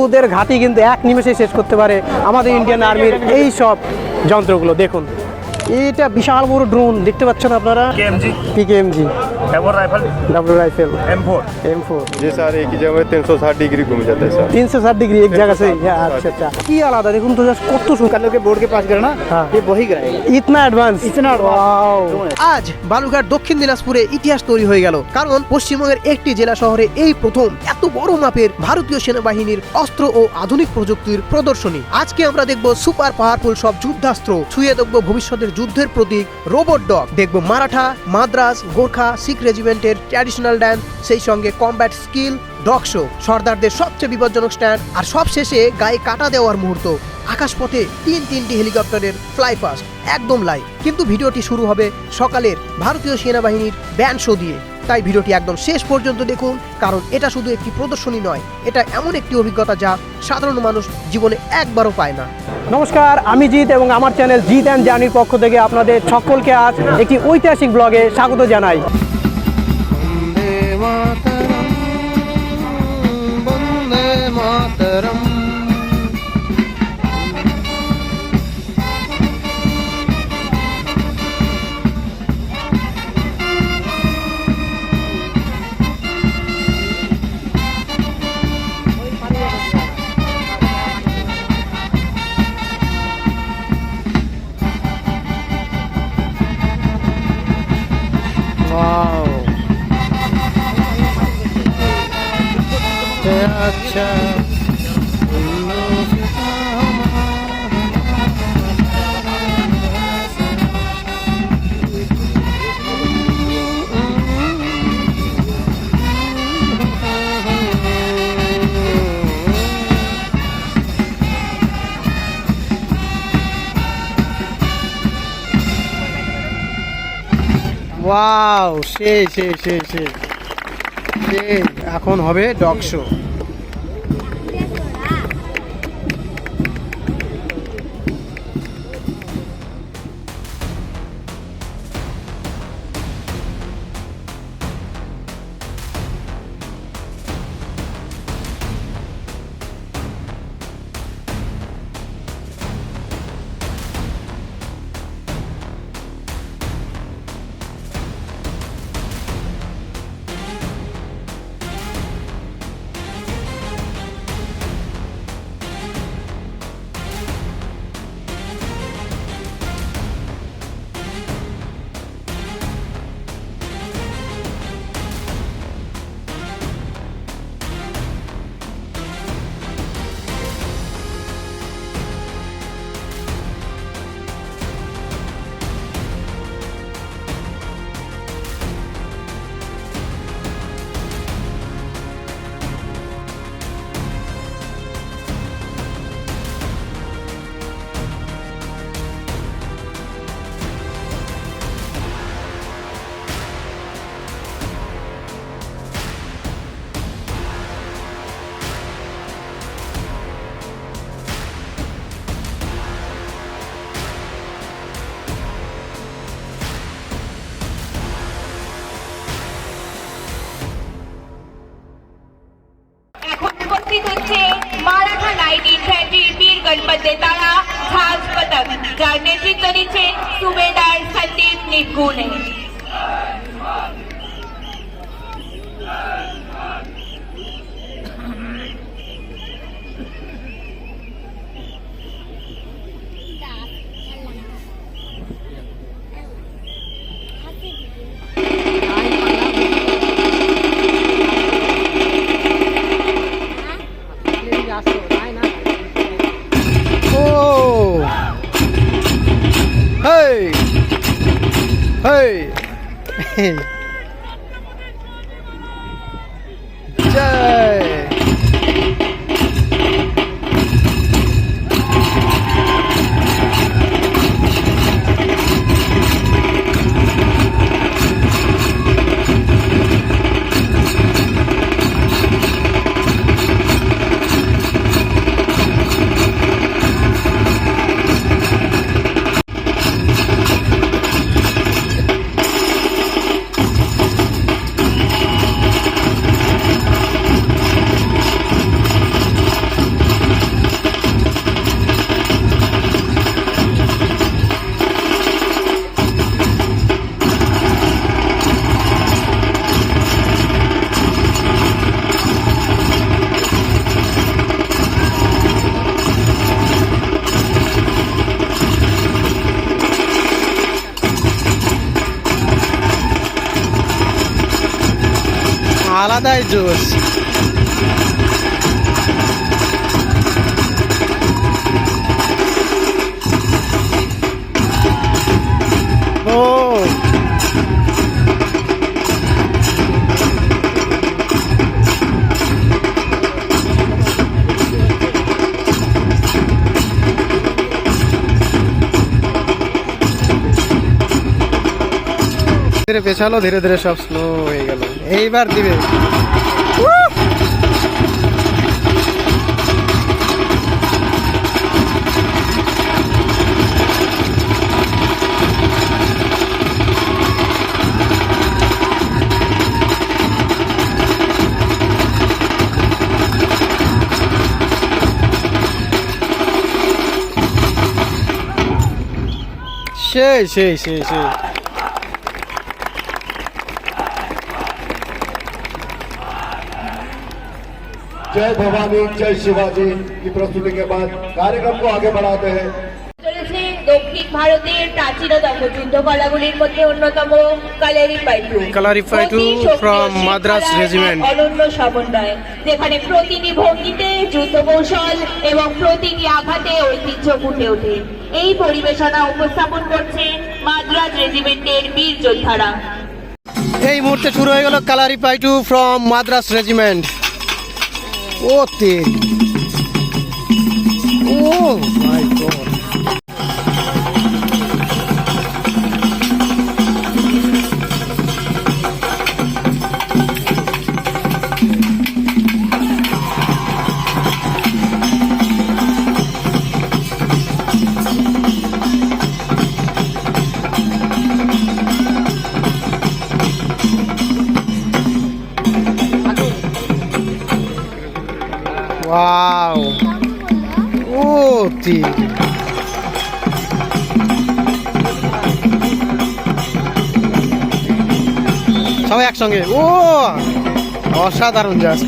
শত্রুদের ঘাঁটি কিন্তু এক নিমেষে শেষ করতে পারে আমাদের ইন্ডিয়ান আর্মির এই সব যন্ত্রগুলো। দেখুন এটা বিশাল বড় ড্রোন দেখতে পাচ্ছেন আপনারা, PKMG डबल राइफल M4 ये सारे एक ही जगह में 360 डिग्री घूम जाता है सर। 360 डिग्री एक जगह से। अच्छा अच्छा কি আলাদা দেখুন তো জাস্ট কত সুন্দর। कलर के बोर्ड के पास गिरा ना, ये वही गिराएगा। ইতনা অ্যাডভান্স। वाओ। আজ বালুঘাট দক্ষিণ দিনাজপুরে ইতিহাস তৈরি হয়ে গেল, কারণ পশ্চিমবঙ্গের একটি জেলা শহরে এই প্রথম এত বড় মাপের ভারতীয় সেনাবাহিনীর অস্ত্র ও আধুনিক প্রযুক্তির প্রদর্শনী। আজকে আমরা দেখব সুপার পাওয়ারফুল সব যুদ্ধাস্ত্র, ছুঁয়ে দেখব ভবিষ্যতের যুদ্ধের প্রতীক রোবট ডগ, দেখব মারাঠা, মাদ্রাস, গোর্খা, শিখ রেজিমেন্টের ট্র্যাডিশনাল ড্যান্স, সেই সঙ্গে কমব্যাট স্কিল, ডগ শো, সর্দারদের সবচেয়ে বিপজ্জনক স্ট্যান্ড, আর সব শেষে গায়ে কাটা দেওয়ার মুহূর্ত। আকাশপথে তিনটি হেলিকপ্টারের ফ্লাই পাস্ট একদম লাইভ। কিন্তু ভিডিওটি শুরু হবে সকালের ভারতীয় সেনাবাহিনীর ব্যান্ড শো দিয়ে, তাই ভিডিওটি একদম শেষ পর্যন্ত দেখুন, কারণ এটা শুধু একটি প্রদর্শনী নয়, এটা এমন একটি অভিজ্ঞতা যা সাধারণ মানুষ জীবনে একবারও পায় না। নমস্কার, আমি জিৎ এবং আমার চ্যানেল জিৎ অ্যান্ড জার্নির পক্ষ থেকে আপনাদের সকলকে আজ একটি ঐতিহাসিক ব্লগে স্বাগত জানাই। अच्छा ওয়াও, সেই সেই সেই সেই এখন হবে ডগ শো। মারাঠা লাইট ইনফ্যান্ট্রির বীর গণপত দেতাড়া ঝাঁজ পতক, যার নেতৃত্ব দিচ্ছেন সুবেদার সন্দীপ নিগুনে। জয়। আলাদাই জোশ। ও ধীরে পেছালো, ধীরে ধীরে সব স্লো হয়ে গেল। এইবার দিবে। সেই সেই সেই সেই जय भवानी जय शिवाजी की प्रस्तुति के बाद कार्यक्रम को आगे बढ़ाते हैं। চলেছে দক্ষিণ ভারতের প্রাচীনতম যুদ্ধকলাগুলির মধ্যে অন্যতম কালারিপাইটু। কালারিপাইটু from মাদ্রাস রেজিমেন্ট। অনন্য সমন্বয়, যেখানে প্রতিটি ভঙ্গিতে যুদ্ধ কৌশল এবং প্রতিটি আঘাতে ঐতিহ্য ফুটে ওঠে। এই পরিবেশনা উপস্থাপন করছে মাদ্রাস রেজিমেন্টের বীর যোদ্ধারা। এই মুহূর্তে শুরু হয়ে গেল কালারিপাইটু ফ্রম মাদ্রাস রেজিমেন্ট। ও তেল, ও মাই গড। ওয়াও, ও তেল। সবাই একসঙ্গে, ও অসাধারণ জাস্ট।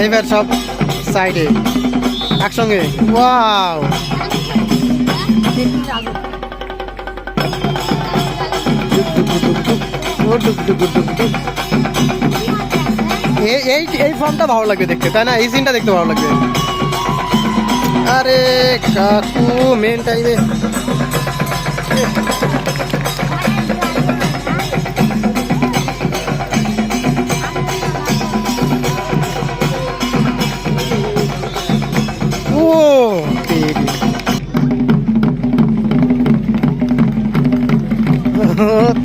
এবার সব সাইডে একসঙ্গে, ওয়াও। এই ফর্মটা ভালো লাগবে দেখতে, তাই না? এই সিনটা দেখতে ভালো লাগবে। আরে কাকু মেন টাইমে ও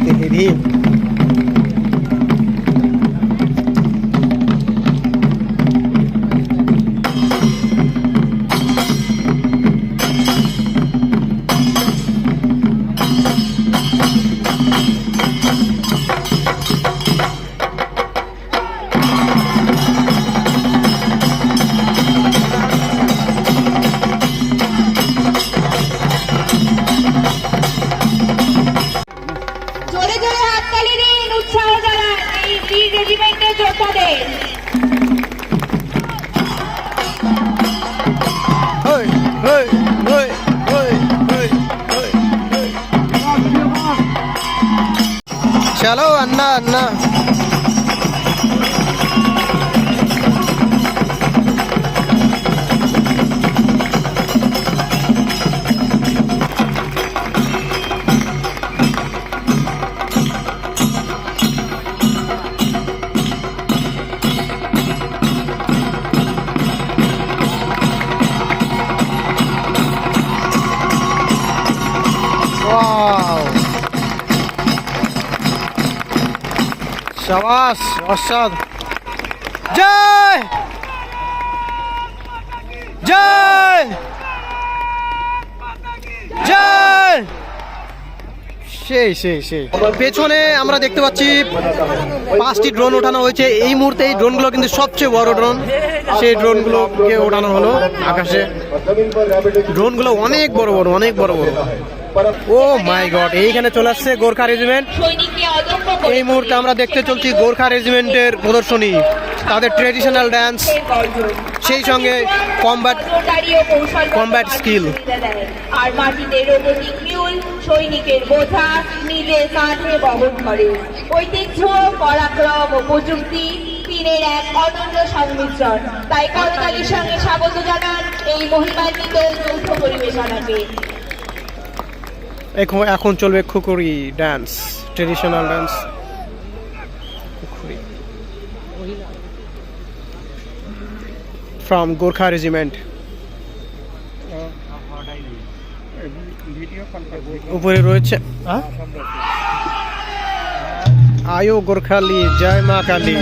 তেরি। জোরে জোরে হাততালি দিন, উৎসাহ জানান এই বীর রেজিমেন্টের যোদ্ধাদের। Hey, hey, hey, hey, hey, hey, hey. चलो अन्ना अन्ना। Wow. शाबाश, अरशद। जय जय জয়। সেই পেছনে আমরা দেখতে পাচ্ছি 5টি ড্রোন ওঠানো হয়েছে। এই মুহূর্তে এই ড্রোনগুলো কিন্তু সবচেয়ে বড় ড্রোন। সেই ড্রোনগুলোকে ওঠানো হলো আকাশে। ড্রোনগুলো অনেক বড় বড়, অনেক বড় বড়। ও মাই গড, এইখানে চলে আসছে গোর্খা রেজিমেন্ট। সৈনিককে অদম্য করে এই মুহূর্তে আমরা দেখতে চলছি গোর্খা রেজিমেন্টের প্রদর্শনী, তাদের ট্রেডিশনাল ডান্স, সেই সঙ্গে কম্ব্যাট স্কিল। আর মাটিতে রোবোটিক মিউল সৈনিকের বোঝা নিজের কাঁধে বহন করে। ঐতিহ্য, পরাক্রম ও প্রযুক্তি তিনের এক অনন্য সংমিশ্রণ। তাই করতালির সঙ্গে স্বাগত জানান এই মহিমান্বিত যৌথ পরিবেশনাকে। এখন চলবে khukuri dance, traditional dance. From Gorkha regiment. উপরে রয়েছে আয়ো গোর্খালি, জয় মা কালী।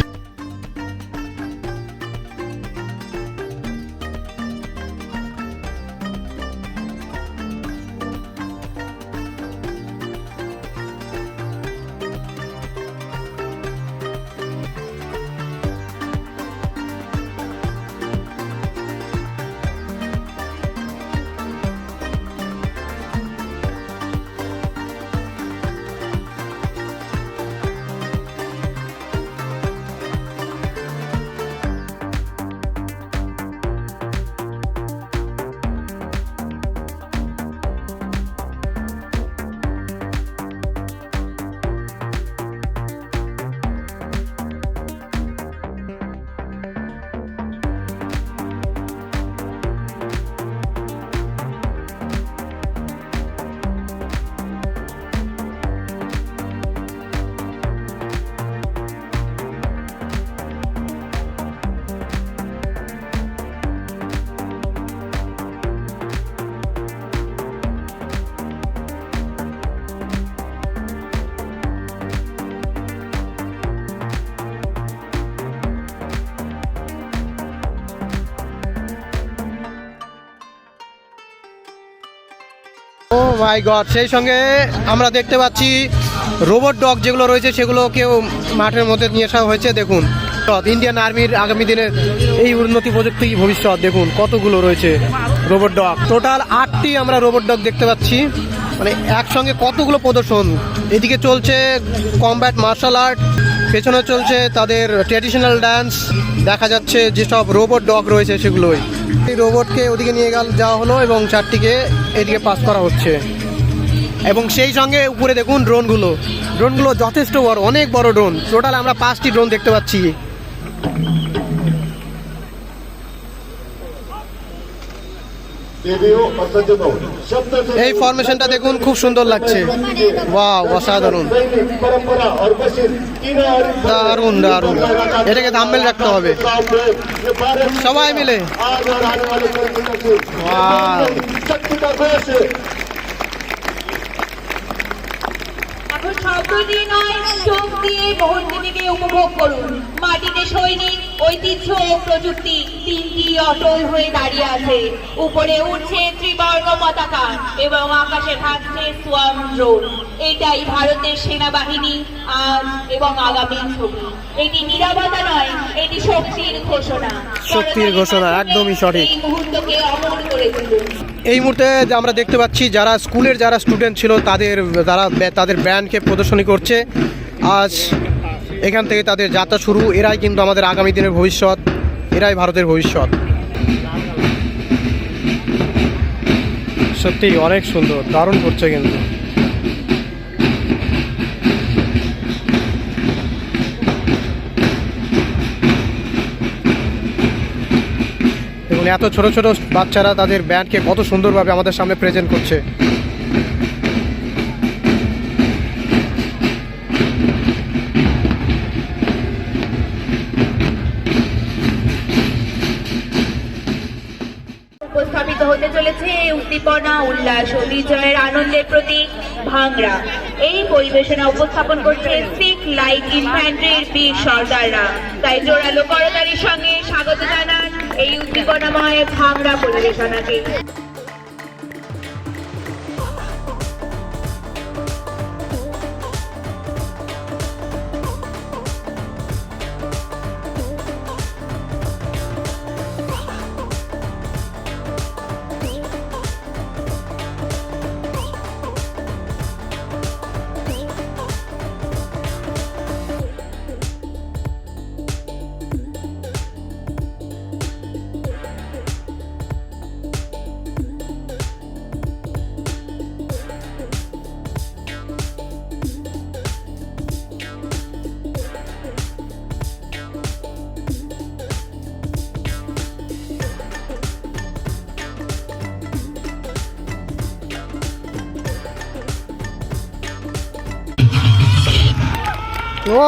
ও মাই গড, সেই সঙ্গে আমরা দেখতে পাচ্ছি রোবট ডগ যেগুলো রয়েছে সেগুলোকেও মাঠের মধ্যে নিয়ে আসা হয়েছে। দেখুন, ইন্ডিয়ান আর্মির আগামী দিনের এই উন্নতি প্রযুক্তি ভবিষ্যৎ, দেখুন কতগুলো রয়েছে রোবট ডগ। টোটাল 8টি আমরা রোবট ডগ দেখতে পাচ্ছি, মানে একসঙ্গে কতগুলো প্রদর্শন। এদিকে চলছে কমব্যাট মার্শাল আর্ট, পেছনে চলছে তাদের ট্র্যাডিশনাল ডান্স, দেখা যাচ্ছে যেসব রোবট ডগ রয়েছে সেগুলোই। এই রোবটকে ওদিকে নিয়ে যাওয়া হলো এবং 4টিকে এদিকে পাস করা হচ্ছে। এবং সেই সঙ্গে উপরে দেখুন ড্রোনগুলো যথেষ্ট বড়, অনেক বড় ড্রোন। টোটাল আমরা 5টি ড্রোন দেখতে পাচ্ছি। এই ফরমেশনটা দেখুন, খুব সুন্দর লাগছে। ওয়াও, অসাধারণ, দারুণ দারুণ। এটাকে দাম্বেল রাখতে হবে সবাই মিলে। ওয়াও, এখন শব্দ দিয়ে নয়, চোখ দিয়ে মুহূর্তটিকে উপভোগ করুন। মাটিতে সৈনিক, ঐতিহ্য ও প্রযুক্তি তিনটি অটল হয়ে দাঁড়িয়ে আছে। উপরে উঠছে ত্রিবর্ণ পতাকা এবং আকাশে থাকছে সোয়ার্ম ড্রোন। এটাই ভারতের সেনাবাহিনী আজ এবং আগামীর ছবি। এটি নিরাপত্তা নয়, এটি শক্তির ঘোষণা। শক্তির ঘোষণা, একদমই সঠিক। এই মুহূর্তকে অমর করে তুলুন। এই মুহূর্তে আমরা দেখতে পাচ্ছি যারা স্কুলের যারা স্টুডেন্ট ছিল তাদের ব্যান্ডকে প্রদর্শনী করছে। আজ এখান থেকে তাদের যাত্রা শুরু। এরাই কিন্তু আমাদের আগামী দিনের ভবিষ্যৎ, এরাই ভারতের ভবিষ্যৎ। সত্যি অনেক সুন্দর, দারুণ করছে কিন্তু। এবং এত ছোট ছোট বাচ্চারা তাদের ব্যান্ডকে কত সুন্দরভাবে আমাদের সামনে প্রেজেন্ট করছে। উপস্থাপিত হতে চলেছে উদ্দীপনা, উল্লাস ও বিজয়ের আনন্দের প্রতীক ভাংড়া। এই পরিবেশনা উপস্থাপন করছে শিখ লাইট ইনফ্যান্ট্রির বীর সর্দাররা। তাই জোরালো করতালির সঙ্গে স্বাগত জানান এই উদ্দীপনাময় ভাংড়া পরিবেশনাকে। ও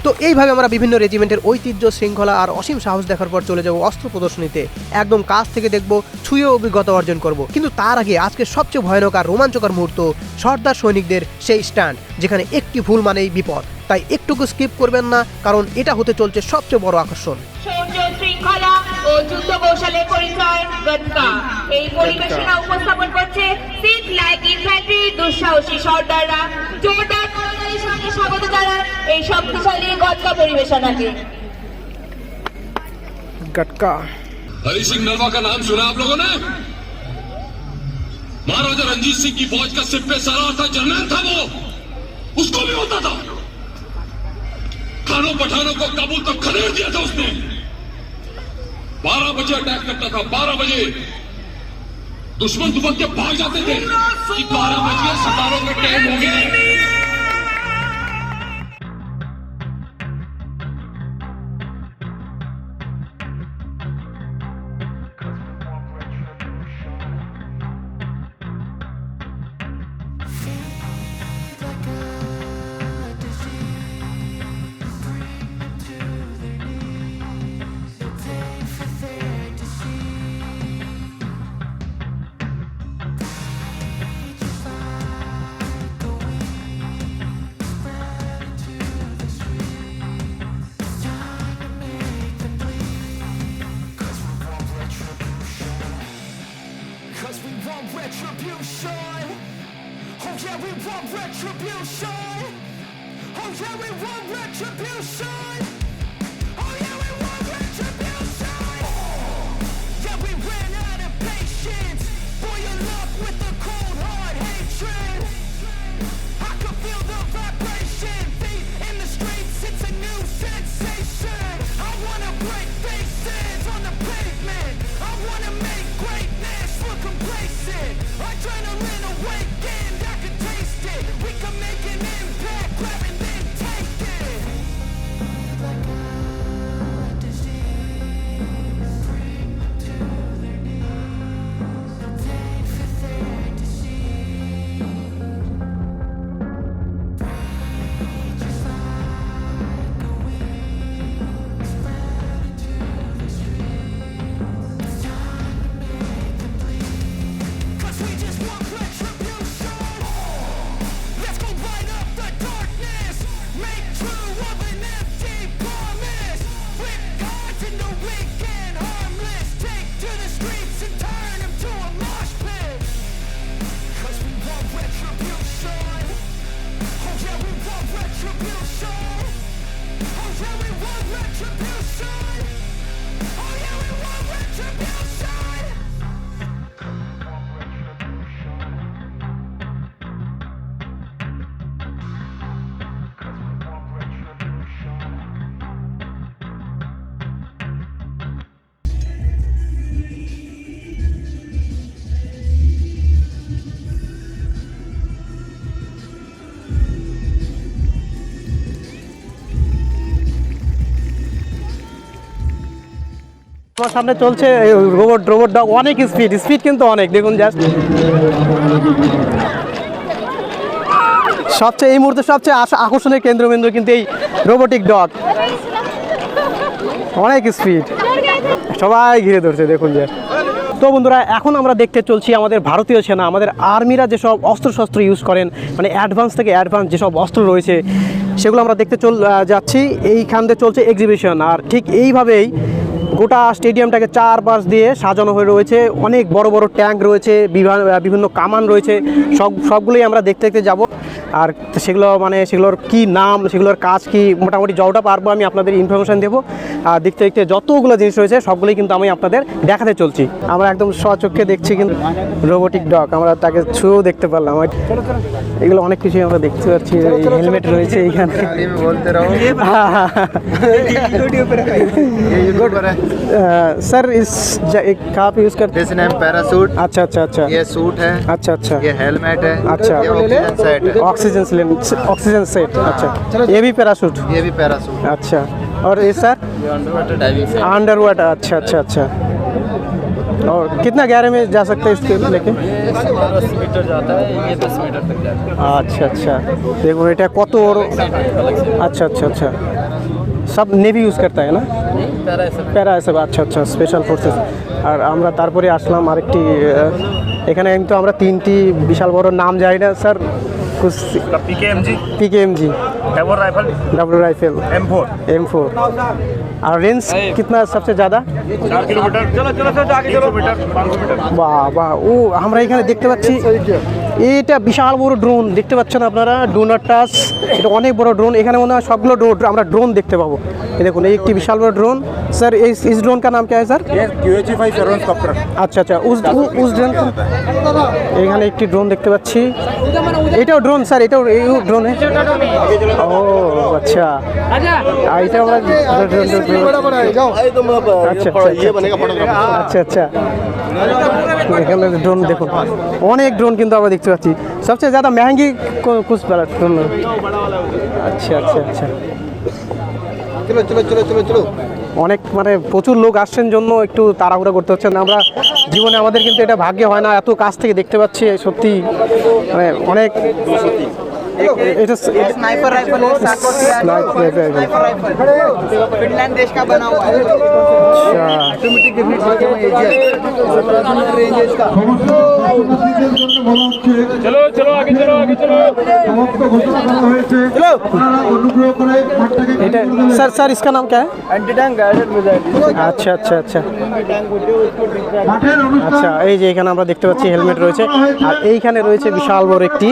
তো এইভাবে আমরা বিভিন্ন রেজিমেন্টের ঐতিহ্য, শৃঙ্খলা আর অসীম সাহস দেখার পর চলে যাব অস্ত্র প্রদর্শনীতে। একদম কাছ থেকে দেখব, ছুঁয়ে অভিজ্ঞতা অর্জন করব। কিন্তু তার আগে আজকে সবচেয়ে ভয়ানক আর রোমাঞ্চকর মুহূর্ত, সর্দার সৈনিকদের সেই স্ট্যান্ড, যেখানে একটি ভুল মানেই বিপদ। তাই একটুকু স্কিপ করবেন না, কারণ এটা হতে চলছে সবচেয়ে বড় আকর্ষণ। শৌর্য, শৃঙ্খলা ও যুদ্ধ কৌশলের পরিচয় গতকা। এই পরিবেশনা উপস্থাপন করছে সিট লাইক ইনফ্যান্ট্রি দুঃসাহসী সর্দাররা। জোরদার করতালির সঙ্গে স্বাগত জানান এই শক্তিশালী গতকা পরিবেশনাকে। গটকা। हरी सिंह नरवा का नाम सुना आप लोगों ने? महाराजा रंजीत सिंह की फौज का सिप्पे सलार था, जनरल था वो, उसको भी होता था। खानों पठानों को काबुल तक खदेड़ दिया था उसने। 12 बजे अटैक करता था, 12 बजे दुश्मन दुबक के भाग जाते थे कि 12 बजे सरदारों का टाइम हो गया। Cause we want retribution. Oh yeah, we want retribution. Oh yeah, we want retribution. Oh yeah, we want retribution. Yeah, we ran out of patience. Boil up with the cold hard hatred. I can feel the vibration. Feet in the streets, it's a new sensation. I wanna break faces on the pavement. I wanna make greatness look complacent. Adrenaline awakened, I can taste it. We can make an impact, grab and then take it. Like a disease, bring to their knees. No pain for their disease. Rage is like a wind, spread into the streets. Time to make them bleed. 'Cause we just want retribution. Let's go light up the darkness. Make true of an empty promise. Flip cards into weak and harmless. Take to the streets and turn them to a mosh pit. 'Cause we want retribution. Oh yeah, we want retribution. Oh yeah, we want retribution. Oh yeah, we want retribution. আমার সামনে চলছে robot dog, অনেক speed কিন্তু অনেক, দেখুন just. সবচেয়ে এই মুহূর্তে সবচেয়ে আকর্ষণের কেন্দ্রবিন্দু কিন্তু এই রোবোটিক ডগ, অনেক স্পিড, সবাই ঘিরে ধরছে, দেখুন জাস্ট। তো বন্ধুরা, এখন আমরা দেখতে চলছি আমাদের ভারতীয় সেনা, আমাদের আর্মিরা যেসব অস্ত্রশস্ত্র ইউজ করেন, মানে অ্যাডভান্স থেকে অ্যাডভান্স যেসব অস্ত্র রয়েছে সেগুলো আমরা দেখতে যাচ্ছি। এইখান দিয়ে চলছে এক্সিবিশন, আর ঠিক এইভাবেই গোটা স্টেডিয়ামটাকে চারপাশ দিয়ে সাজানো হয়ে রয়েছে। অনেক বড় বড় ট্যাঙ্ক রয়েছে, বিভিন্ন কামান রয়েছে, সবগুলোই আমরা দেখতে যাব। আর সেগুলোর কি নাম, সেগুলোর কাজ কি, মোটামুটি যতটা পারবো আমি আপনাদের ইনফরমেশান দেবো। আর দেখতে যতগুলো জিনিস রয়েছে সবগুলোই কিন্তু আমি আপনাদের দেখাতে চলছি। আমরা একদম স্বচক্ষে দেখছি কিন্তু রোবোটিক ডগ, আমরা তাকে ছুঁয়েও দেখতে পারলাম। এগুলো অনেক কিছুই আমরা দেখতে পাচ্ছি, হেলমেট রয়েছে এইখানে। सर इस कहाँ पे यूज करते हैं? This name parachute. अच्छा अच्छा अच्छा, ये सूट है। अच्छा अच्छा, ये हेलमेट है। अच्छा, ये ऑक्सीजन सेट है। ऑक्सीजन सेट, अच्छा। ये भी पैरासूट? ये भी पैरासूट। अच्छा, और ये सर? ये अंडरवाटर डाइविंग सेट। अंडरवाटर, अच्छा अच्छा अच्छा। और कितना गहरे में जा सकते हैं इसके लेके? ये 10 मीटर जाता है, ये 10 मीटर तक जाता है। আচ্ছা আচ্ছা দেখুন এটা কত বড়। আচ্ছা আচ্ছা আচ্ছা সব নেভি ইউজ করতে হয় না, पैरा है सब। প্যারা এসব। আচ্ছা আচ্ছা স্পেশাল ফোর্সেস। আর আমরা তারপরে আসলাম আরেকটি এখানে কিন্তু আমরা তিনটি বিশাল বড় নাম জানি না স্যার। पीकेएमजी डबल राइफल M4 और रेंज कितना है सबसे ज़्यादा? 4 किलोमीटर। चलो चलो चलो आगे चलो। 500 मीटर। বাহ বাহ, ও আমরা এখানে দেখতে পাচ্ছি এটা বিশাল বড় ড্রোন দেখতে পাচ্ছেন আপনারা, ডো নট টাচ। এটা অনেক বড় ড্রোন, এখানে মনে হয় সবগুলো আমরা ড্রোন দেখতে পাবো। এই দেখুন এই একটি বিশাল বড় ড্রোন। স্যার इस ड्रोन का नाम क्या है सर? QH-5 surveillance copter. আচ্ছা আচ্ছা उस ड्रोन এখানে একটি ড্রোন দেখতে পাচ্ছি। এটাও ড্রোন স্যার? এটাও ড্রোন ও আচ্ছা এটা আমরা আচ্ছা আচ্ছা এখানে ড্রোন দেখুন, অনেক ড্রোন কিন্তু আমরা দেখতে পাচ্ছি। সবচেয়ে ज़्यादा महंगी कुछ ड्रोन? আচ্ছা আচ্ছা আচ্ছা চলো চলো চলো চলো চলো। অনেক মানে প্রচুর লোক আসছেন জন্য একটু তাড়াহুড়া করতে হচ্ছে না। আমরা জীবনে আমাদের কিন্তু এটা ভাগ্যে হয় না, এত কাছ থেকে দেখতে পাচ্ছি সত্যি মানে অনেক। এটা स्नाइपर राइफल है, स्नाइपर राइफल फिनलैंड देश का बना हुआ है। चलो चलो आगे चलो आगे चलो। এটা স্যার স্যার इसका नाम क्या है? Anti tank guided missile. আচ্ছা আচ্ছা আচ্ছা আচ্ছা এই যে এখানে আমরা দেখতে পাচ্ছি হেলমেট রয়েছে, আর এইখানে রয়েছে বিশাল বড় একটি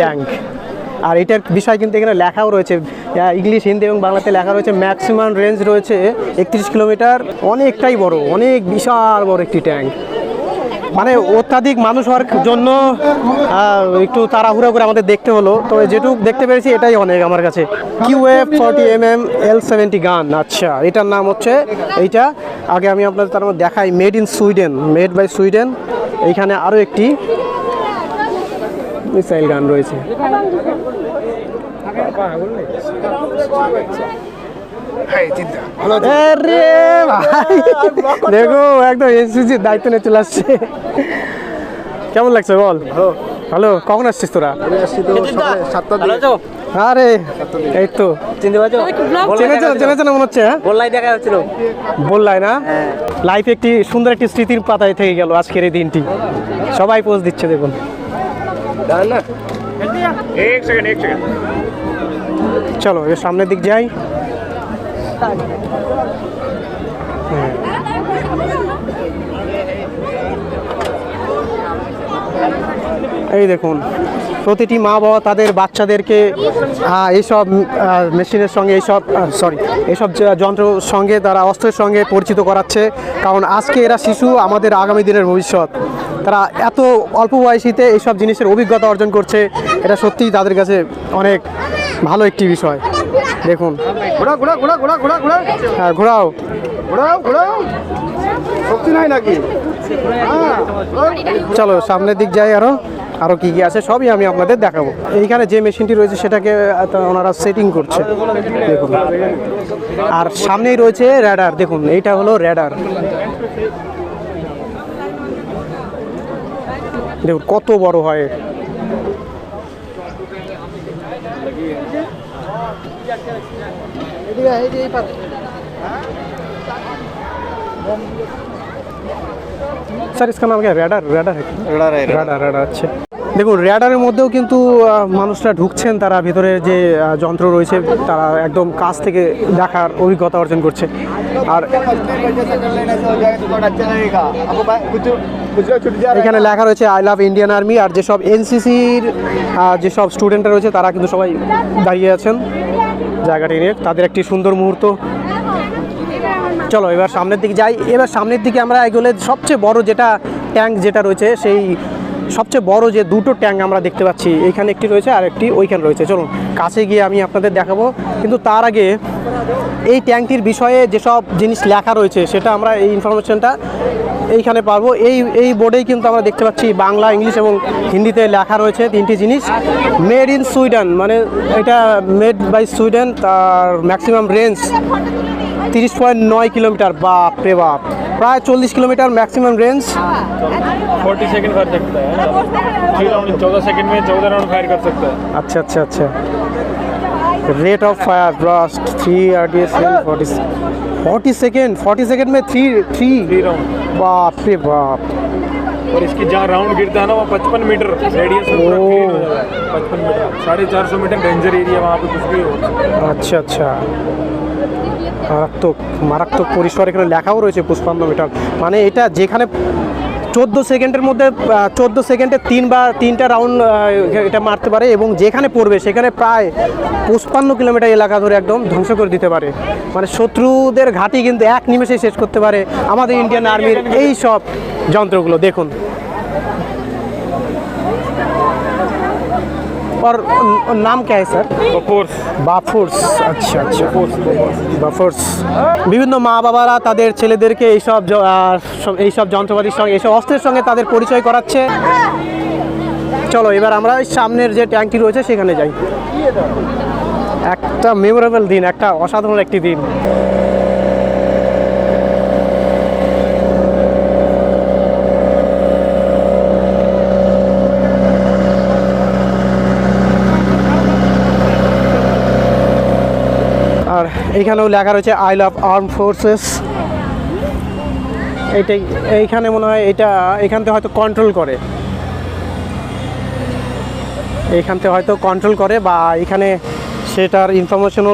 ট্যাঙ্ক। আর এটার বিষয় কিন্তু এখানে লেখাও রয়েছে, ইংলিশ হিন্দি এবং বাংলাতে লেখা রয়েছে। ম্যাক্সিমাম রেঞ্জ রয়েছে 31 কিলোমিটার, অনেকটাই বড়, অনেক বিশাল বড় একটি ট্যাঙ্ক। মানে অত্যাধিক মানুষ হওয়ার জন্য একটু তাড়াহুড়া করে আমাদের দেখতে হলো, তবে যেটুকু দেখতে পেরেছি এটাই অনেক আমার কাছে। QF40mm L70 গান। আচ্ছা এটার নাম হচ্ছে এইটা। আগে আমি আপনাদের তার মধ্যে দেখাই, made in Sweden, made by Sweden. এইখানে আরও একটি মিসাইল গান রয়েছে। আরে ভাই দেখো একদম এনসিসির দায়িত্ব নিয়ে চলে আসছে। কেমন লাগছে বল? ভালো। কখন আসছিস তোরা? আরে এই তো চেনেছে না মনে হচ্ছে। হ্যাঁ বললাই দেখা যাচ্ছিল। বললাই না, লাইফে একটি সুন্দর একটি স্মৃতির পাতায় থেকে গেল আজকের এই দিনটি। সবাই পোজ দিচ্ছে দেখুন। एक सेकंड। চলো এর সামনের দিক যাই। এই দেখুন প্রতিটি মা বাবা তাদের বাচ্চাদেরকে এইসব মেশিনের সঙ্গে এইসব যন্ত্রের সঙ্গে তারা অস্ত্রের সঙ্গে পরিচিত করাচ্ছে, কারণ আজকে এরা শিশু, আমাদের আগামী দিনের ভবিষ্যৎ। তারা এত অল্প বয়সীতে এইসব জিনিসের অভিজ্ঞতা অর্জন করছে, এটা সত্যিই তাদের কাছে অনেক ভালো একটি বিষয়। দেখুন হ্যাঁ ঘোরাও শক্তি নাই নাকি? চলো সামনের দিক যাই। আরও কী কী আছে সবই আমি আপনাদের দেখাবো। এইখানে যে মেশিনটি রয়েছে সেটাকে ওনারা সেটিং করছে দেখুন। আর সামনেই রয়েছে র্যাডার, দেখুন এইটা হলো র্যাডার। দেখুন কত বড় হয়। স্যার इसका नाम क्या है? র্যাডার। আচ্ছা দেখুন র্যাডারের মধ্যেও কিন্তু মানুষরা ঢুকছেন, তারা ভিতরে যে যন্ত্র রয়েছে তারা একদম কাছ থেকে দেখার অভিজ্ঞতা অর্জন করছে। আর এখানে লেখা রয়েছে আই লাভ ইন্ডিয়ান আর্মি। আর যেসব এনসিসির যেসব স্টুডেন্টরা রয়েছে তারা কিন্তু সবাই দাঁড়িয়ে আছেন জায়গাটি নিয়ে, তাদের একটি সুন্দর মুহূর্ত। চলো এবার সামনের দিকে যাই। এবার সামনের দিকে আমরা এগুলো সবচেয়ে বড় যেটা ট্যাঙ্ক যেটা রয়েছে, সেই সবচেয়ে বড় যে দুটো ট্যাঙ্ক আমরা দেখতে পাচ্ছি, এইখানে একটি রয়েছে আর একটি ওইখানে রয়েছে। চলুন কাছে গিয়ে আমি আপনাদের দেখাবো, কিন্তু তার আগে এই ট্যাঙ্কটির বিষয়ে যেসব জিনিস লেখা রয়েছে সেটা আমরা এই ইনফরমেশনটা এইখানে পাবো। এই বোর্ডেই কিন্তু আমরা দেখতে পাচ্ছি বাংলা, ইংলিশ এবং হিন্দিতে লেখা রয়েছে তিনটি জিনিস। মেড ইন সুইডেন, মানে এটা মেড বাই সুইডেন, তার ম্যাক্সিমাম রেঞ্জ 30.9 কিলোমিটার। বাপ রে বাপ, প্রায় 40 কিলোমিটার ম্যাক্সিমাম রেঞ্জ। 40 सेकंड कर सकता है 3 राउंड 14 सेकंड में 14 राउंड फायर कर सकता है। আচ্ছা আচ্ছা আচ্ছা। Rate of fire blast 3 RDS 40 second में 3 राउंड बाप रे बाप। और इसकी जहाँ राउंड गिरता है ना वहाँ 55 मीटर रेडियस में पूरा क्लीन हो जाता है। 55 मीटर 450 मीटर डेंजर एरिया, वहाँ पे कुछ भी हो सकता है। আচ্ছা আচ্ছা, মারাত্মক পরিসর এখানে লেখাও রয়েছে 55 মিটার। মানে এটা যেখানে 14 সেকেন্ডের মধ্যে 14 সেকেন্ডে 3টা রাউন্ড এটা মারতে পারে এবং যেখানে পড়বে সেখানে প্রায় 55 কিলোমিটার এলাকা ধরে একদম ধ্বংস করে দিতে পারে। মানে শত্রুদের ঘাঁটি কিন্তু এক নিমেষে শেষ করতে পারে আমাদের ইন্ডিয়ান আর্মির এই সব যন্ত্রগুলো। দেখুন और नाम क्या है सर? বাফোর্স। আচ্ছা আচ্ছা, বাফোর্স। বিভিন্ন মা বাবারা তাদের ছেলেদেরকে এইসব যন্ত্রপাতির সঙ্গে এইসব অস্ত্রের সঙ্গে তাদের পরিচয় করাচ্ছে। চলো এবার আমরা সামনের যে ট্যাঙ্কটি রয়েছে সেখানে যাই। একটা মেমোরেবল দিন, একটা অসাধারণ একটি দিন। আর এইখানেও লেখা রয়েছে আই লাভ আর্ম ফোর্সেস। এইখানে মনে হয় এখান থেকে হয়তো কন্ট্রোল করে বা এখানে সেটার ইনফরমেশনও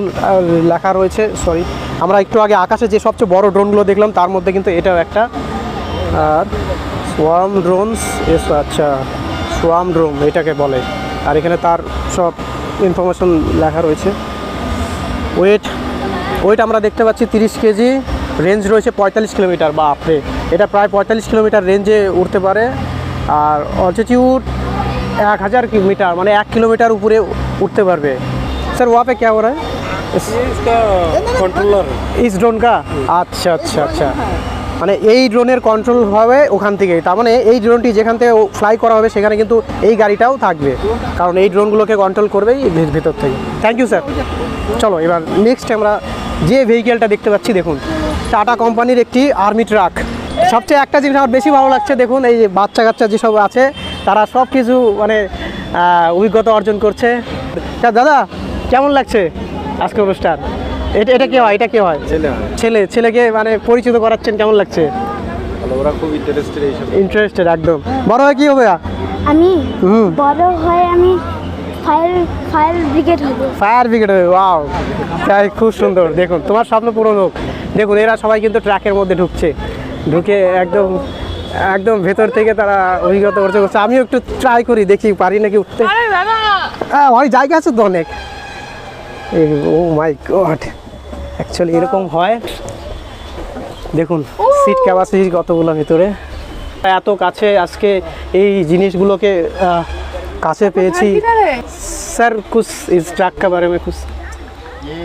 লেখা রয়েছে। সরি, আমরা একটু আগে আকাশে যে সবচেয়ে বড় ড্রোনগুলো দেখলাম তার মধ্যে কিন্তু এটাও একটা। আর সোয়ার্ম ড্রোনস, আচ্ছা সোয়ার্ম ড্রোন এটাকে বলে। আর এখানে তার সব ইনফরমেশন লেখা রয়েছে। ওয়েট আমরা দেখতে পাচ্ছি 30 কেজি, রেঞ্জ রয়েছে 45 কিলোমিটার। বাপরে, এটা প্রায় 45 কিলোমিটার রেঞ্জে উঠতে পারে। আর অল্টিটিউড 1000 মিটার, মানে 1 কিলোমিটার উপরে উঠতে পারবে। স্যার ওয়া পে ক্যা হো রহা হ্যায়? इसका कंट्रोलर ইস ড্রোন কা? আচ্ছা আচ্ছা আচ্ছা, মানে এই ড্রোনের কন্ট্রোল হবে ওখান থেকেই। তার মানে এই ড্রোনটি যেখান থেকে ফ্লাই করা হবে সেখানে কিন্তু এই গাড়িটাও থাকবে, কারণ এই ড্রোনগুলোকে কন্ট্রোল করবেই ভেতর থেকে। Thank you sir. চলো এবার নেক্সট আমরা যে ভেহিকেলটা দেখতে পাচ্ছি, দেখুন টাটা কোম্পানির একটি আর্মি ট্রাক। সবচেয়ে একটা জিনিস আমার বেশি ভালো লাগছে, দেখুন এই যে বাচ্চা কাচ্চা যেসব আছে তারা সব কিছু মানে অভিজ্ঞতা অর্জন করছে। তা দাদা কেমন লাগছে আজকে অনুষ্ঠান? এটা কি হয়? ছেলেকে মানে পরিচিত করাচ্ছেন, কেমন লাগছে? ওরা খুব ইন্টারেস্টেড একদম। বড় হয় কি হবে? আমি বড় হয়ে আমি ফায়ার ব্রিগেড হব। ফায়ার ব্রিগেড হবে? ওয়াও, তাই খুব সুন্দর। দেখুন তোমার স্বপ্ন পূরণ হোক। দেখুন এরা সবাই কিন্তু ট্রাকের মধ্যে ঢুকে একদম ভেতর থেকে তারা অভিজ্ঞতা অর্জন করছে। আমিও একটু ট্রাই করি, দেখি পারি নাকি উঠতে। অনেক জায়গা আছে তো অনেক। ও মাই গড, অ্যাকচুয়ালি এরকম হয়। দেখুন সিট ক্যাপাসিটি কতগুলো ভিতরে। এত কাছে আজকে এই জিনিসগুলোকে কাছে পেয়েছি। স্যার কুছ ইস ট্রাক কা বারে মে কুছ? ये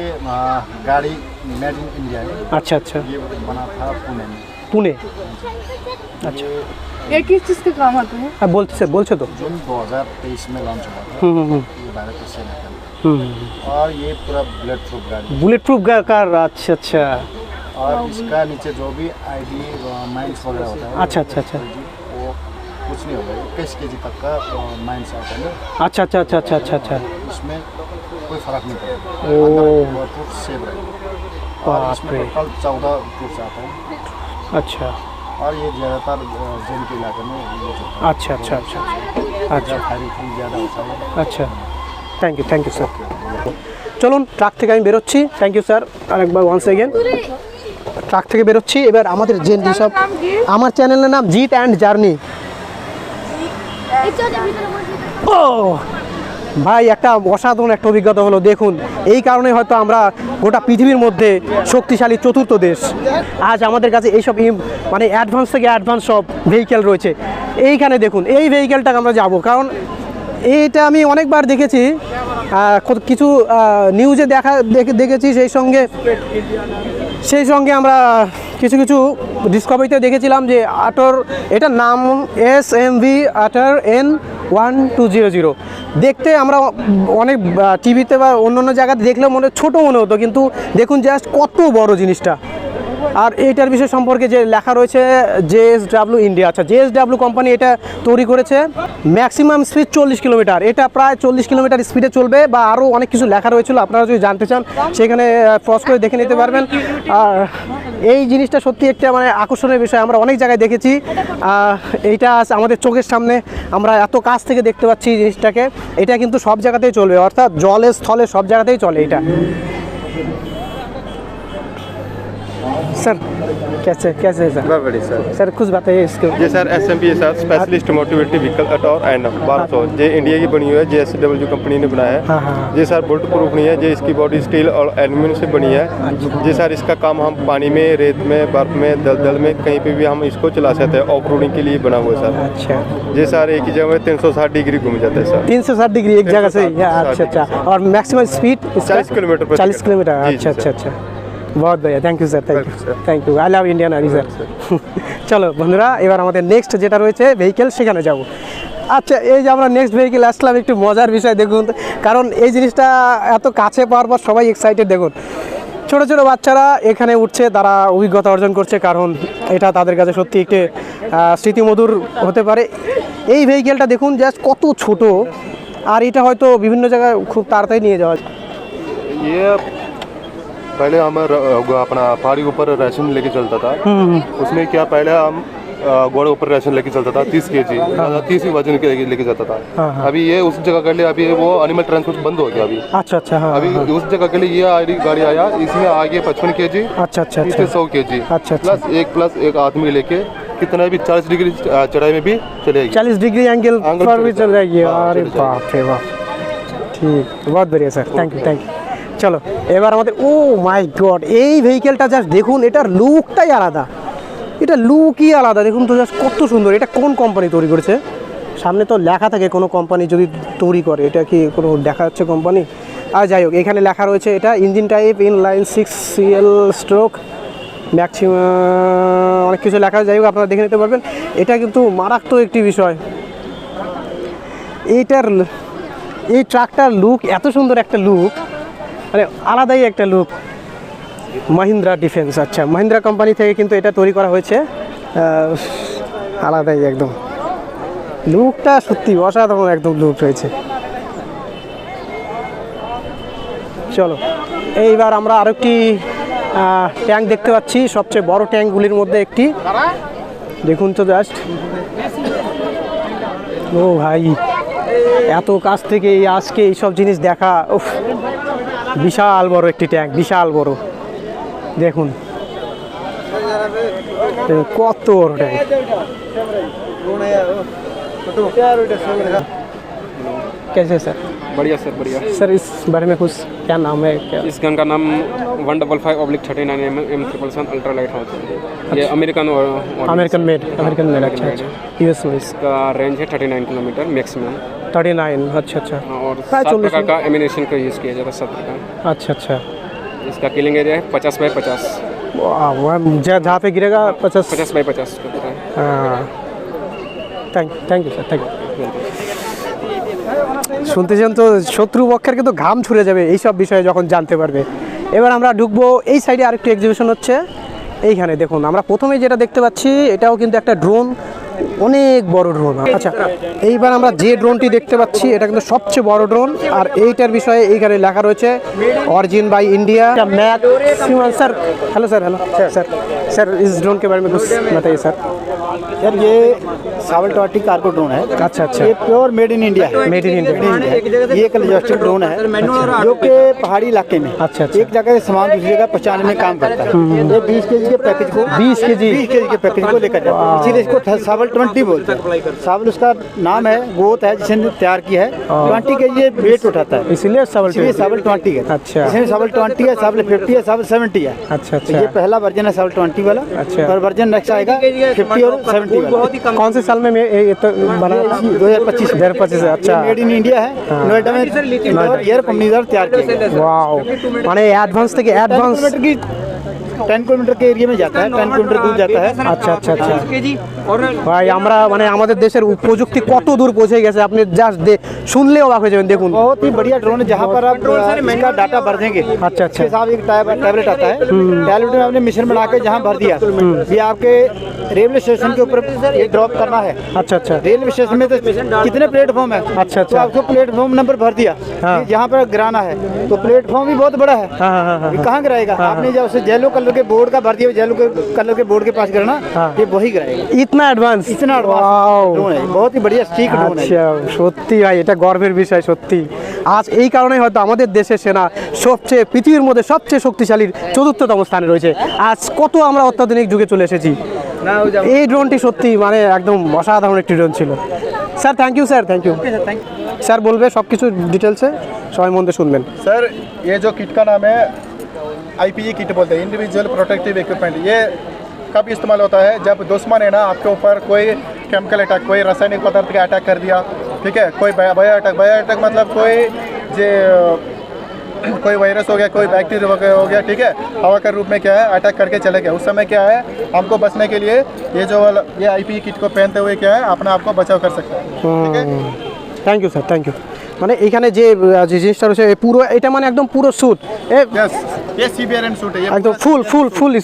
गाड़ी मेड इन इंडिया है। अच्छा अच्छा, ये बना था पुणे में। पुणे, अच्छा। ये किस चीज़ का काम आता है? हाँ बोलते तो जून 2023 में लॉन्च हुआ था। ये भारत के सेना का। और ये पूरा बुलेट प्रूफ कार। अच्छा अच्छा, और इसका नीचे जो भी आईडी माइंस वगैरह होता है, अच्छा अच्छा अच्छा, वो कुछ नहीं होगा। 21 केजी तक का माइंस आता है। अच्छा अच्छा अच्छा अच्छा अच्छा अच्छा, इसमें कोई फर्क नहीं पड़ेगा। प्रूफ सेव रहेगा। और इसमें टोटल 14 प्रूफ आता है। अच्छा, और ये ज़्यादातर जैन के इलाके में यूज होता है। अच्छा अच्छा अच्छा अच्छा, फायरिंग ज़्यादा होता है। আচ্ছা, থ্যাংক ইউ স্যার। চলুন ট্রাক থেকে আমি বেরোচ্ছি। থ্যাংক ইউ স্যার আরেকবার ওয়ান্স এগেন। ট্রাক থেকে বেরোচ্ছি। এবার আমাদের যেসব, আমার চ্যানেলের নাম জিত অ্যান্ড জার্নি। ও ভাই, একটা অসাধারণ একটা অভিজ্ঞতা হলো। দেখুন এই কারণে হয়তো আমরা গোটা পৃথিবীর মধ্যে শক্তিশালী চতুর্থ দেশ। আজ আমাদের কাছে এইসব মানে অ্যাডভান্স থেকে অ্যাডভান্স সব ভেহিকেল রয়েছে। এইখানে দেখুন এই ভেহিকেলটাকে আমরা যাব, কারণ এইটা আমি অনেকবার দেখেছি, কিছু নিউজে দেখেছি। সেই সঙ্গে আমরা কিছু ডিসকভারিতে দেখেছিলাম যে এটার নাম SMV আটার N1200। দেখতে আমরা অনেক টিভিতে বা অন্য জায়গাতে দেখলে ছোটো মনে হতো, কিন্তু দেখুন জাস্ট কত বড় জিনিসটা। আর এইটার বিষয় সম্পর্কে যে লেখা রয়েছে JSW ইন্ডিয়া, আচ্ছা JSW কোম্পানি এটা তৈরি করেছে, ম্যাক্সিমাম স্পিড 40 কিলোমিটার, এটা প্রায় 40 কিলোমিটার স্পিডে চলবে বা আরও অনেক কিছু লেখা রয়েছিল, আপনারা যদি জানতে চান সেখানে পজ করে দেখে নিতে পারবেন। আর এই জিনিসটা সত্যি একটা মানে আকর্ষণীয় বিষয়, আমরা অনেক জায়গায় দেখেছি, এইটা আমাদের চোখের সামনে আমরা এত কাছ থেকে দেখতে পাচ্ছি জিনিসটাকে, এটা কিন্তু সব জায়গাতেই চলবে, অর্থাৎ জলে স্থলে সব জায়গাতেই চলে এটা। सर कैसे कैसे है सर? बड़ी सर सर कुछ बताइए इसके। ये sir SMP sir specialist mobility vehicle अटॉर एंड 1200 ये इंडिया की बनी हुई है, JSW कंपनी ने बनाया है। हाँ हाँ ये सर बुलेट प्रूफ नहीं है, ये इसकी बॉडी स्टील और एल्यूमिनियम से बनी है। ये सर इसका काम हम पानी में, रेत में, बर्फ में, दलदल में कहीं पे भी हम इसको चला सकते हैं, ऑफ रोडिंग के लिए बना हुआ है सर। अच्छा, ये सर एक ही जगह में 360 डिग्री घूम जाता है सर। 360 डिग्री एक जगह से? अच्छा अच्छा, और मैक्सिमम स्पीड 40 किलोमीटर 40 किलोमीटर। अच्छा अच्छा अच्छा, बहुत बढ़िया, thank you sir, thank you, I love Indian army sir. চলো বন্ধুরা, এবার আমাদের নেক্সট যেটা রয়েছে ভেহিকেল সেখানে যাব। আচ্ছা, এই যে আমরা নেক্সট ভেহিকেল আসলাম, একটু মজার বিষয় দেখুন, কারণ এই জিনিসটা এত কাছে পাওয়ার পর সবাই এক্সাইটেড। দেখুন ছোটো ছোটো বাচ্চারা এখানে উঠছে, তারা অভিজ্ঞতা অর্জন করছে, কারণ এটা তাদের কাছে সত্যি একটি স্মৃতিমধুর হতে পারে। এই ভেহিকেলটা দেখুন জাস্ট কত ছোট, আর এটা হয়তো বিভিন্ন জায়গায় খুব তাড়াতাড়ি নিয়ে যাওয়া। ये पहले हम अपना पहाड़ी के ऊपर राशन लेके चलता था, उसमें क्या पहले हम घोड़े ऊपर राशन लेके चलता था 30 kg, 30 ही वजन के लेके जाता था। अभी ये उस जगह के लिए अभी वो एनिमल ट्रांसपोर्ट बंद हो गया अभी। अच्छा अच्छा, हाँ, अभी उस जगह के लिए ये गाड़ी आया, इसमें आगे 55 kg, अच्छा अच्छा, इसमें 100 kg, प्लस एक आदमी लेके कितना भी 40 डिग्री चढ़ाई में भी चलेगी, 40 डिग्री एंगल पर भी चल जाएगी। अरे बाप रे बाप, ठीक, बहुत बढ़िया sir, thank you thank you. চলো এবার আমাদের, ও মাই গড, এই ভেহিকেলটা জাস্ট দেখুন, এটার লুকটাই আলাদা, এটা লুকই আলাদা, দেখুন তো জাস্ট কত সুন্দর। এটা কোন কোম্পানি তৈরি করেছে? সামনে তো লেখা থাকে কোনো কোম্পানি যদি তৈরি করে, এটা কি কোনো দেখা যাচ্ছে কোম্পানি? আর যাই হোক, এখানে লেখা রয়েছে এটা engine type inline 6 CL stroke maximum, অনেক কিছু লেখা, যাই হোক আপনারা দেখে নিতে পারবেন। এটা কিন্তু মারাত্মক একটি বিষয়, এই ট্রাকটার লুক এত সুন্দর একটা লুক, মানে আলাদাই একটা লুক। মহিন্দ্রা ডিফেন্স, আচ্ছা মহিন্দ্রা কোম্পানি থেকে কিন্তু এটা তৈরি করা হয়েছে, আলাদাই একদম লুকটা, সত্যি অসাধারণ একদম লুক রয়েছে। চলো এইবার আমরা আরেকটি ট্যাঙ্ক দেখতে পাচ্ছি, সবচেয়ে বড় ট্যাঙ্কগুলির মধ্যে একটি, দেখুন তো জাস্ট, ও ভাই এত কাছ থেকে আজকে এইসব জিনিস দেখা, উফ, বিশাল বড় একটি ট্যাঙ্ক, বিশাল বড়, দেখুন কত বড় ট্যাঙ্ক। कैसे सर? बढ़िया सर, बढ़िया सर। इस बारे में कुछ क्या नाम है क्या? इस गन का नाम 155/39 M777 अल्ट्रा लाइट हाउस है। ये अमेरिकन अमेरिकन मेड, अच्छा अच्छा, यूएस में। इसका रेंज है 39 किलोमीटर मैक्सिमम। 39, अच्छा अच्छा, और 7 प्रकार का एमिनेशन का यूज़ किया जाता है, 7 प्रकार। अच्छा अच्छा, इसका किलिंग एरिया है 50/50, जहाँ पे गिरेगा 50/50 करता है। हाँ, thank you sir, thank you. শুনতেছেন তো, শত্রুপক্ষের কিন্তু ঘাম ছুড়ে যাবে এইসব বিষয়ে যখন জানতে পারবে। এবার আমরা ঢুকবো এই সাইডে, আরেকটি এক্সিবিশন হচ্ছে এইখানে। দেখুন আমরা প্রথমেই যেটা দেখতে পাচ্ছি, এটাও কিন্তু একটা ড্রোন, অনেক বড় ড্রোন। আচ্ছা, এইবার আমরা যে ড্রোনটি দেখতে পাচ্ছি এটা কিন্তু সবচেয়ে বড় ড্রোন, আর এইটার বিষয়ে এইখানে লেখা রয়েছে origin by India maximum. Sir hello sir, hello sir, sir इस ड्रोन के बारे में कुछ बताइए सर। यार ये सावल 20 कार्गो ड्रोन है। अच्छा अच्छा, ये प्योर मेड इन इंडिया है। मेड इन इंडिया, ये एक लॉजिस्टिक ड्रोन है जो कि पहाड़ी इलाके में अच्छा एक जगह से सामान दूसरी जगह पहुंचाने में काम करता है। ये 20 kg के पैकेज को 20 kg के पैकेज को लेकर जाता है, इसीलिए इसको सावल 20 बोलते हैं। सावल उसका नाम है, गोत है जिसने तैयार किया है। 20 kg ये वेट उठाता है, इसीलिए सावल 20 है। अच्छा, इसमें सावल 20 है, सावल 50 है, सावल 70 है। अच्छा अच्छा, ये पहला वर्जन है सावल 20 वाला। अच्छा, और वर्जन नेक्स्ट आएगा 50 और 70 वाला। कौन से साल में ये तो बना? 2025 है। अच्छा, मेड इन इंडिया है, नोएडा में एयर कंपनी द्वारा तैयार किया गया। वाओ, মানে অ্যাডভান্স থেকে অ্যাডভান্স 10 किलोमीटर के एरिया में जाता है, 10 किलोमीटर दूर जाता है। আচ্ছা আচ্ছা আচ্ছা ভাই আমরা মানে আমাদের দেশের প্রযুক্তি কত দূর পৌঁছে গেছে আপনি জাস্ট শুনলে অবাক হয়ে যাবেন দেখুন बहुत ही बढ़िया ड्रोन है जहाँ पर आप इसका डाटा भर देंगे। अच्छा अच्छा इसके साथ एक टैबलेट आता है, टैबलेट में आपने मिशन बना के जहाँ भर दिया, ये आपके रेलवे स्टेशन के ऊपर ये ड्रॉप करना है। अच्छा अच्छा रेलवे स्टेशन में तो कितने प्लेटफॉर्म है, अच्छा तो अच्छा आपको प्लेटफॉर्म नंबर भर दिया जहाँ पर गिराना है, तो प्लेटफॉर्म भी बहुत बड़ा है। हाँ हाँ हाँ ये कहाँ गिराएगा, आपने जब उसे येलो कलर के बोर्ड का भर दिया, येलो कलर के बोर्ड के पास गिराना, ये वही गिराएगा। इतना অ্যাডভান্স इतना एडवांस ड्रोन है, बहुत ही बढ़िया स्टिक ड्रोन है। আচ্ছা সত্যি ভাই এটা গর্বের বিষয় সত্যি আজ এই কারণেই হয়তো আমাদের দেশের সেনা সবচেয়ে পৃথিবীর মধ্যে সবচেয়ে শক্তিশালীর ৪র্থতম স্থানে রয়েছে। আজ কত আমরা অত্যাধুনিক যুগে চলে এসেছি। এই ড্রোনটি সত্যি মানে একদম অসাধারণ একটি ড্রোন ছিল। Sir thank you sir, thank you sir বলবে সব কিছু ডিটেলসে সবাই মন দিয়ে শুনবেন। सर ये जो किट का नाम है IPE किट बोलते हैं, इंडिविजुअल प्रोटेक्टिव इक्विपमेंट। ये कब इस्तेमाल होता है, जब दुश्मन है ना आपके ऊपर कोई केमिकल अटैक, कोई रासायनिक पदार्थ का अटैक कर दिया, ठीक है, कोई बायो अटैक मतलब कोई वायरस हो गया, कोई बैक्टीरिया हो गया, ठीक है, हवा के रूप में क्या है अटैक करके चले गए, उस समय क्या है हमको बचने के लिए ये IPE किट को पहनते हुए क्या है अपने आप को बचाव कर सकते हैं, ठीक है। Thank you sir, thank you. মানে এখানে যে যে জিনিসটা রয়েছে পুরো এটা মানে একদম পুরো স্যুট ये CBRN सूट है, ये একদম ফুল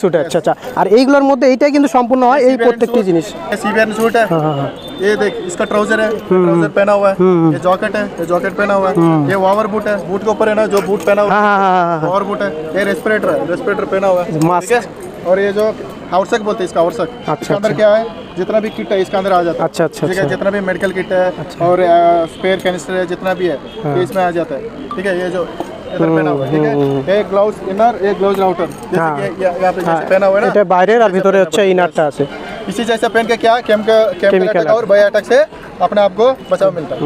স্যুট। আচ্ছা আচ্ছা আর এইগুলোর মধ্যে এইটাই কিন্তু সম্পূর্ণ হয় এই প্রত্যেকটি জিনিস। ये CBRN सूट है। ये देख इसका ट्राउजर है, ट्राउजर पहना हुआ है, ये जॉकेट है, ये जॉकेट पहना हुआ है, ये वावर बूट है, बूट के ऊपर है ना जो बूट पहना हुआ है वावर बूट है, ये रेस्पिरेटर है, रेस्पिरेटर पहना हुआ है, मास्क। ठीक है। और ये जो आवश्यक बोलते हैं इसका आवश्यक, इसके अंदर क्या है जितना भी किट है इसके अंदर आ जाता है। अच्छा अच्छा ठीक है, जितना भी मेडिकल किट है और स्पेयर कैनिस्टर है जितना भी है ये इसमें आ जाता है, ठीक है। ये जो इधर पहना हुआ है, ठीक है, एक ग्लव्स इनर, एक ग्लव्स आउटर, जैसे कि यहाँ पे जैसे पहना हुआ है এটা ना, বাইরের আর ভিতরে হচ্ছে ইনারটা আছে। इसी जैसे पहन के क्या केमिकल अटैक और बायो अटैक से अपने आप को बचाव मिलता है।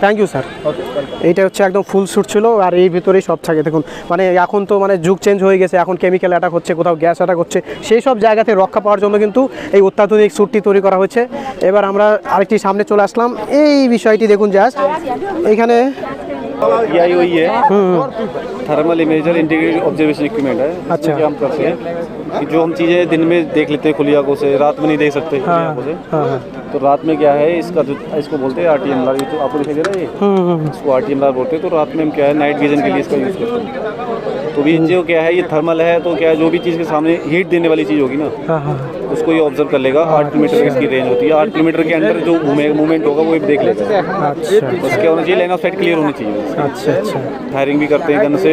Thank you sir. Okay welcome. এইটা হচ্ছে একদম ফুল স্যুট ছিল আর এই ভিতরেই সব থাকে দেখুন। মানে এখন তো মানে যুগ চেঞ্জ হয়ে গেছে, এখন কেমিক্যাল অ্যাটাক হচ্ছে, কোথাও গ্যাস অ্যাটাক হচ্ছে, সেই সব জায়গাতে রক্ষা পাওয়ার জন্য কিন্তু এই অত্যাধুনিক স্যুটটি তৈরি করা হয়েছে। এবার আমরা আরেকটি সামনে চলে আসলাম, এই বিষয়টি দেখুন জাস্ট এখানে ये आई हुई है thermal imager integrated observation equipment है। अच्छा। क्या हम करते हैं कि जो हम चीज़ें दिन में देख लेते हैं खुली आंखों से, रात में नहीं देख सकते खुली आंखों से, तो रात में क्या है इसको बोलते हैं RTM लार, तो आपको दिखाई दे रहा है ये, इसको RTM लार बोलते हैं। तो रात में हम क्या है नाइट विजन के लिए इसका यूज़ करते हैं। तो भी जो क्या है ये थर्मल है, तो क्या है जो भी चीज़ के सामने हीट देने वाली चीज़ होगी ना उसको ये ऑब्जर्व कर लेगा। 8 किलोमीटर की इसकी रेंज होती है, 8 किलोमीटर के अंदर जो मूवमेंट होगा वो देख लेगा। उसके होना चाहिए लाइन ऑफ साइट क्लियर होनी चाहिए। अच्छा अच्छा फायरिंग भी करते हैं गन से।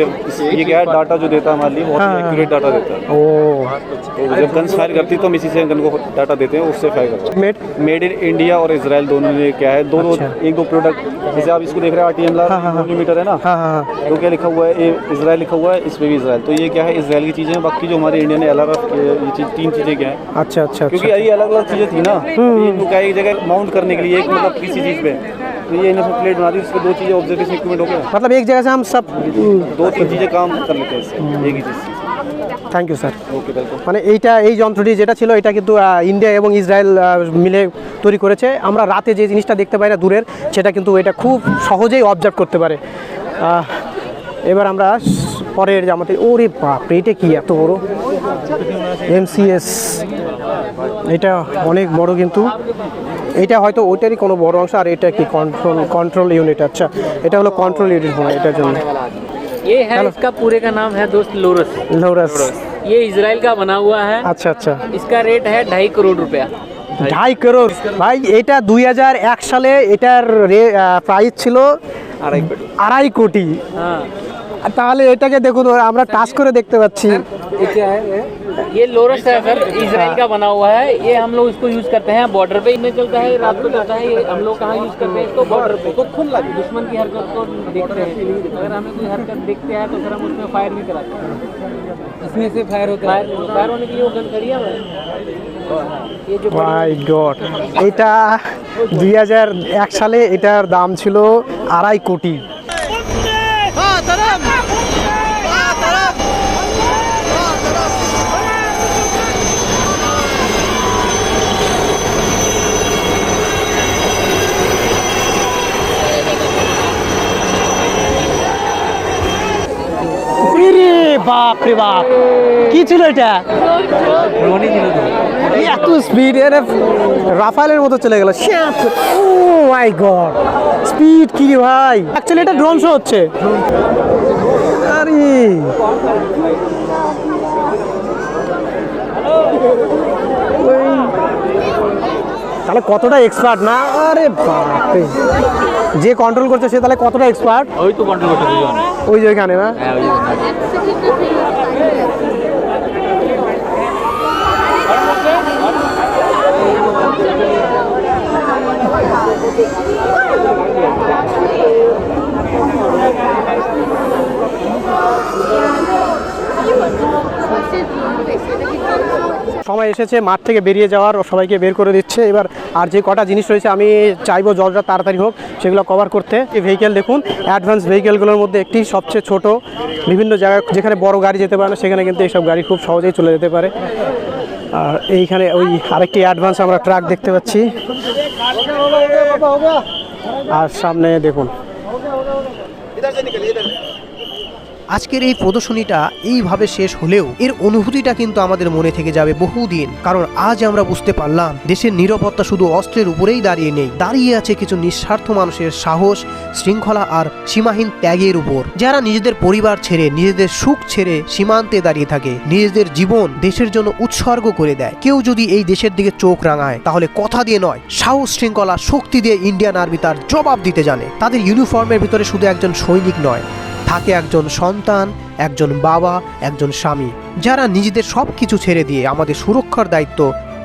ये क्या है डाटा जो देता है हमारे लिए बहुत एक्यूरेट डाटा देता है। तो जब गन फायर करती है तो हम इसी से गन को डाटा देते हैं, उससे फायर करते हैं। मेड इन इंडिया और इजराइल दोनों ने क्या है एक दो प्रोडक्ट, जैसे आप इसको देख रहे हैं RTM लार मिलीमीटर है ना, तो क्या लिखा हुआ है इजराइल लिखा हुआ है, इस पे भी इजराइल। तो ये क्या है इजराइल की चीज़ें हैं, बाकी जो हमारे इंडियन LRF ये चीज़ 3 चीज़ें क्या है। अच्छा अच्छा क्योंकि ये अलग अलग चीज़ें थी ना, इनको क्या एक जगह माउंट करने के लिए एक मतलब किसी चीज़ पे, तो ये इन्होंने प्लेट बना दी, उस पर 2 चीज़ें ऑब्जर्वेशन इक्विपमेंट हो गया, मतलब एक जगह से हम सब 2-3 चीज़ें काम कर लेते हैं इससे एक ही चीज़। Thank you sir. Okay welcome. মানে এই যন্ত্রটি যেটা ছিল এটা কিন্তু ইন্ডিয়া এবং ইসরায়েল মিলে তৈরি করেছে। আমরা রাতে যে জিনিসটা দেখতে পাই না দূরের, সেটা কিন্তু এটা খুব সহজেই অবজার্ভ করতে পারে। এবার আমরা পরের জামাতে, ওরে বাপরে এটা কি এত বড় MCS, এটা অনেক বড় কিন্তু এটা হয়তো ওইটারই কোনো বড় অংশ, আর এটা কি কন্ট্রোল ইউনিট। আচ্ছা এটা হলো কন্ট্রোল ইউনিট হয় এটার জন্য। ये है इसका पूरे का नाम है दोस्त लोरस। ये इजराइल का बना हुआ है। अच्छा अच्छा। इसका रेट है 2.5 करोड़ रुपया। 2.5 करोड़ ভাই, এটা 2001 সালে এটার প্রাইস ছিল 2.5 কোটি। তাহলে এটাকে দেখুন আমরা টাচ করে দেখতে পাচ্ছি। ये क्या है? ये लोरस है सर, इजराइल का बना हुआ है। ये हम लोग इसको यूज करते हैं बॉर्डर पे, में चलता है, रात को चलता है। ये हम लोग कहाँ यूज करते हैं इसको? बॉर्डर पे। तो खुद लगे दुश्मन की हरकत को देखते हैं, अगर हमें कोई हरकत देखते हैं तो फिर हम उसमें फायर भी कराते हैं। इसमें से फायर होता है, फायर होने के लिए वो गन करिए। ये जो মাই গড, এটা 2001 সালে এটার দাম ছিল 2.5 কোটি। বাপ রে বাপ, কি ছিল এটা? এত স্পিড, রাফালের মতো চলে গেল। ও মাই গড, স্পিড কি রে ভাই! অ্যাকচুয়ালি এটা ড্রোন শো হচ্ছে। আরে তাহলে কতটা এক্সপার্ট না? আরে বাপরে, যে কন্ট্রোল করছে সে তাহলে কতটা এক্সপার্ট? ওই তো কন্ট্রোল করছে দুজন। ওই যে ওইখানে না? হ্যাঁ ওই সময় এসেছে মাঠ থেকে বেরিয়ে যাওয়ার, সবাইকে বের করে দিচ্ছে এবার। আর যে কটা জিনিস রয়েছে আমি চাইবো জলটা তাড়াতাড়ি হোক সেগুলো কভার করতে। এই ভেহিকেল দেখুন, অ্যাডভান্স ভেহিকেলগুলোর মধ্যে একটি সবচেয়ে ছোট। বিভিন্ন জায়গায় যেখানে বড় গাড়ি যেতে পারে না সেখানে কিন্তু এইসব গাড়ি খুব সহজেই চলে যেতে পারে। আর এইখানে ওই আরেকটি অ্যাডভান্স আমরা ট্রাক দেখতে পাচ্ছি। আর সামনে দেখুন, আজকের এই প্রদর্শনীটা এইভাবে শেষ হলেও এর অনুভূতিটা কিন্তু আমাদের মনে থেকে যাবে বহুদিন। কারণ আজ আমরা বুঝতে পারলাম দেশের নিরাপত্তা শুধু অস্ত্রের উপরেই দাঁড়িয়ে নেই, দাঁড়িয়ে আছে কিছু নিঃস্বার্থ মানুষের সাহস, শৃঙ্খলা আর সীমাহীন ত্যাগের উপর, যারা নিজেদের পরিবার ছেড়ে, নিজেদের সুখ ছেড়ে সীমান্তে দাঁড়িয়ে থাকে, নিজেদের জীবন দেশের জন্য উৎসর্গ করে দেয়। কেউ যদি এই দেশের দিকে চোখ রাঙায় তাহলে কথা দিয়ে নয়, সাহস, শৃঙ্খলা, শক্তি দিয়ে ইন্ডিয়ান আর্মি তার জবাব দিতে জানে। তাদের ইউনিফর্মের ভিতরে শুধু একজন সৈনিক নয়, থাকে একজন সন্তান, একজন বাবা, একজন স্বামী, যারা নিজেদের সব কিছু ছেড়ে দিয়ে আমাদের সুরক্ষার দায়িত্ব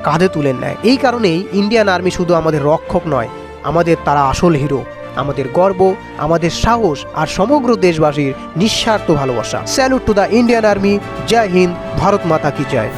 কাঁধে তুলে নেয়। এই কারণেই ইন্ডিয়ান আর্মি শুধু আমাদের রক্ষক নয়, আমাদের তারা আসল হিরো, আমাদের গর্ব, আমাদের সাহস আর সমগ্র দেশবাসীর নিঃস্বার্থ ভালোবাসা। Salute to the Indian army. জয় হিন্দ, ভারত মাতা কি জয়।